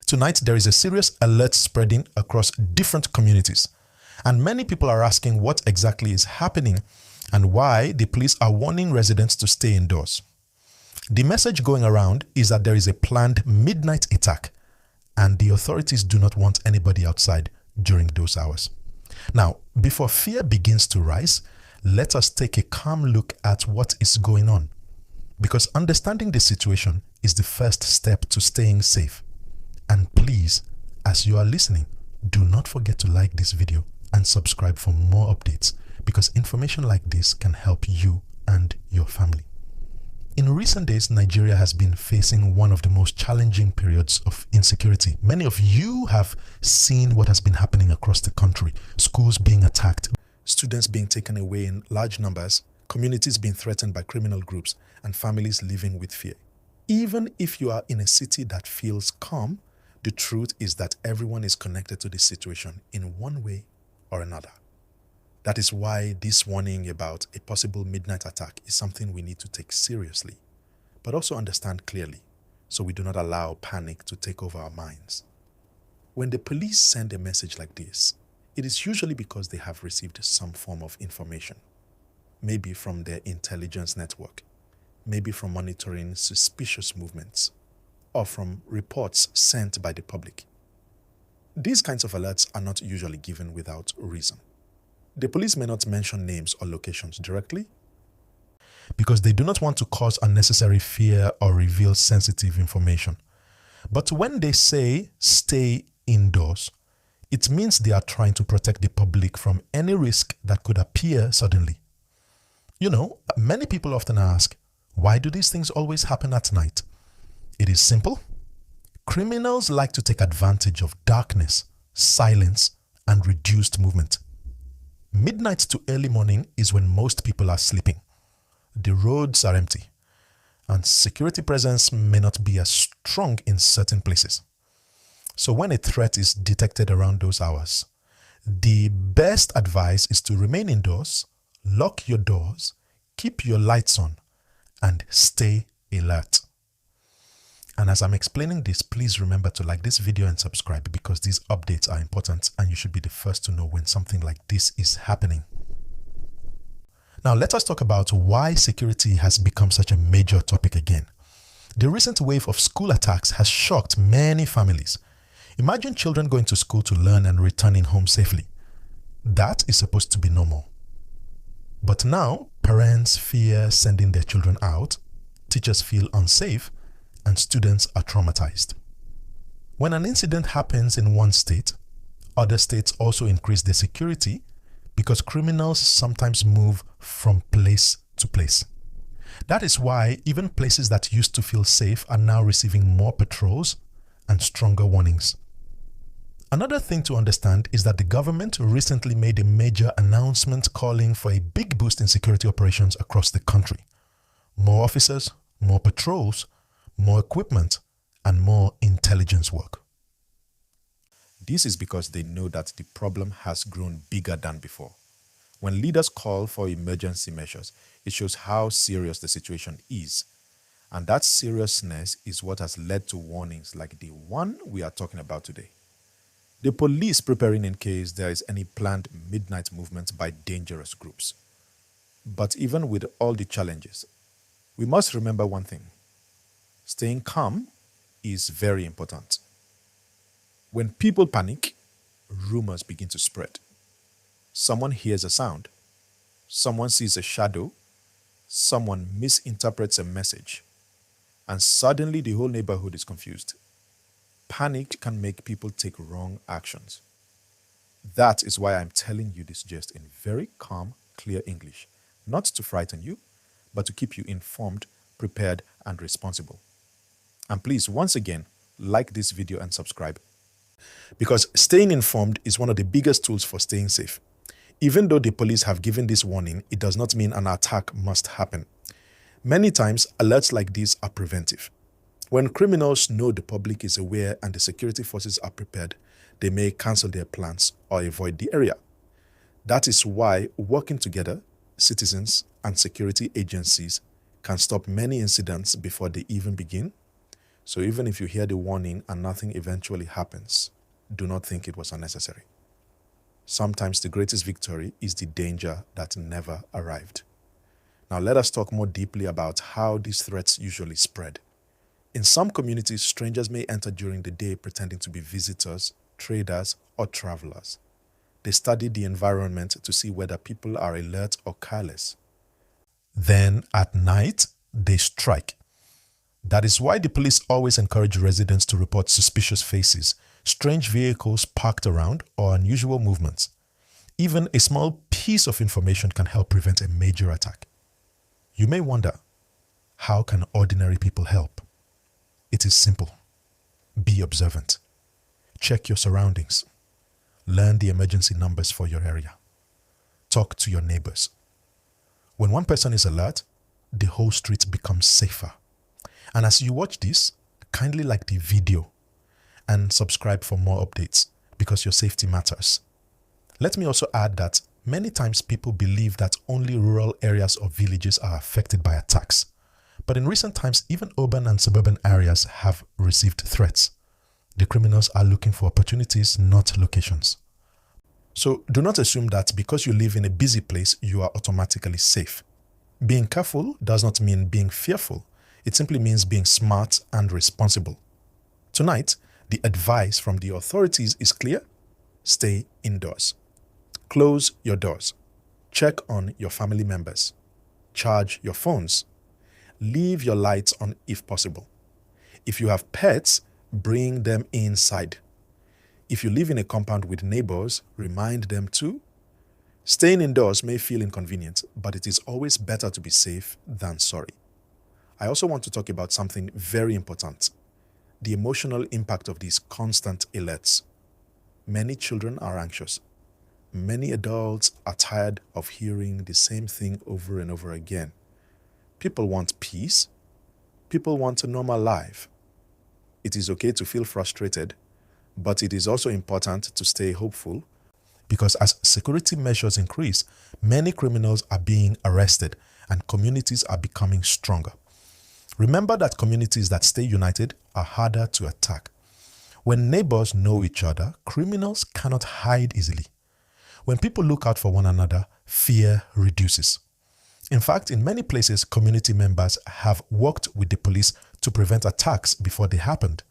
Tonight, there is a serious alert spreading across different communities, and many people are asking what exactly is happening and why the police are warning residents to stay indoors. The message going around is that there is a planned midnight attack, and the authorities do not want anybody outside during those hours. Now, before fear begins to rise, let us take a calm look at what is going on, because understanding the situation is the first step to staying safe. And please, as you are listening, do not forget to like this video and subscribe for more updates, because information like this can help you and your family. In recent days, Nigeria has been facing one of the most challenging periods of insecurity. Many of you have seen what has been happening across the country. Schools being attacked, students being taken away in large numbers, communities being threatened by criminal groups, and families living with fear. Even if you are in a city that feels calm, the truth is that everyone is connected to this situation in one way or another. That is why this warning about a possible midnight attack is something we need to take seriously, but also understand clearly, so we do not allow panic to take over our minds. When the police send a message like this, it is usually because they have received some form of information, maybe from their intelligence network, maybe from monitoring suspicious movements, or from reports sent by the public. These kinds of alerts are not usually given without reason. The police may not mention names or locations directly because they do not want to cause unnecessary fear or reveal sensitive information. But when they say stay indoors, it means they are trying to protect the public from any risk that could appear suddenly. You know, many people often ask, why do these things always happen at night? It is simple. Criminals like to take advantage of darkness, silence, and reduced movement. Midnight to early morning is when most people are sleeping. The roads are empty, and security presence may not be as strong in certain places. So when a threat is detected around those hours, the best advice is to remain indoors, lock your doors, keep your lights on, and stay alert. And as I'm explaining this, please remember to like this video and subscribe, because these updates are important and you should be the first to know when something like this is happening. Now let us talk about why security has become such a major topic again. The recent wave of school attacks has shocked many families. Imagine children going to school to learn and returning home safely. That is supposed to be normal. But now, parents fear sending their children out, teachers feel unsafe, and students are traumatized. When an incident happens in one state, other states also increase their security because criminals sometimes move from place to place. That is why even places that used to feel safe are now receiving more patrols and stronger warnings. Another thing to understand is that the government recently made a major announcement calling for a big boost in security operations across the country. More officers, more patrols, more equipment, and more intelligence work. This is because they know that the problem has grown bigger than before. When leaders call for emergency measures, it shows how serious the situation is. And that seriousness is what has led to warnings like the one we are talking about today. The police preparing in case there is any planned midnight movement by dangerous groups. But even with all the challenges, we must remember one thing. Staying calm is very important. When people panic, rumors begin to spread. Someone hears a sound. Someone sees a shadow. Someone misinterprets a message. And suddenly the whole neighborhood is confused. Panic can make people take wrong actions. That is why I'm telling you this just in very calm, clear English. Not to frighten you, but to keep you informed, prepared, and responsible. And please, once again, like this video and subscribe. Because staying informed is one of the biggest tools for staying safe. Even though the police have given this warning, it does not mean an attack must happen. Many times, alerts like these are preventive. When criminals know the public is aware and the security forces are prepared, they may cancel their plans or avoid the area. That is why working together, citizens and security agencies can stop many incidents before they even begin. So even if you hear the warning and nothing eventually happens, do not think it was unnecessary. Sometimes the greatest victory is the danger that never arrived. Now let us talk more deeply about how these threats usually spread. In some communities, strangers may enter during the day pretending to be visitors, traders, or travelers. They study the environment to see whether people are alert or careless. Then at night, they strike. That is why the police always encourage residents to report suspicious faces, strange vehicles parked around, or unusual movements. Even a small piece of information can help prevent a major attack. You may wonder, how can ordinary people help? It is simple. Be observant. Check your surroundings. Learn the emergency numbers for your area. Talk to your neighbors. When one person is alert, the whole street becomes safer. And as you watch this, kindly like the video and subscribe for more updates because your safety matters. Let me also add that many times people believe that only rural areas or villages are affected by attacks. But in recent times, even urban and suburban areas have received threats. The criminals are looking for opportunities, not locations. So do not assume that because you live in a busy place, you are automatically safe. Being careful does not mean being fearful. It simply means being smart and responsible. Tonight, the advice from the authorities is clear. Stay indoors. Close your doors. Check on your family members. Charge your phones. Leave your lights on if possible. If you have pets, bring them inside. If you live in a compound with neighbors, remind them too. Staying indoors may feel inconvenient, but it is always better to be safe than sorry. I also want to talk about something very important: the emotional impact of these constant alerts. Many children are anxious. Many adults are tired of hearing the same thing over and over again. People want peace. People want a normal life. It is okay to feel frustrated, but it is also important to stay hopeful because as security measures increase, many criminals are being arrested and communities are becoming stronger. Remember that communities that stay united are harder to attack. When neighbors know each other, criminals cannot hide easily. When people look out for one another, fear reduces. In fact, in many places, community members have worked with the police to prevent attacks before they happened.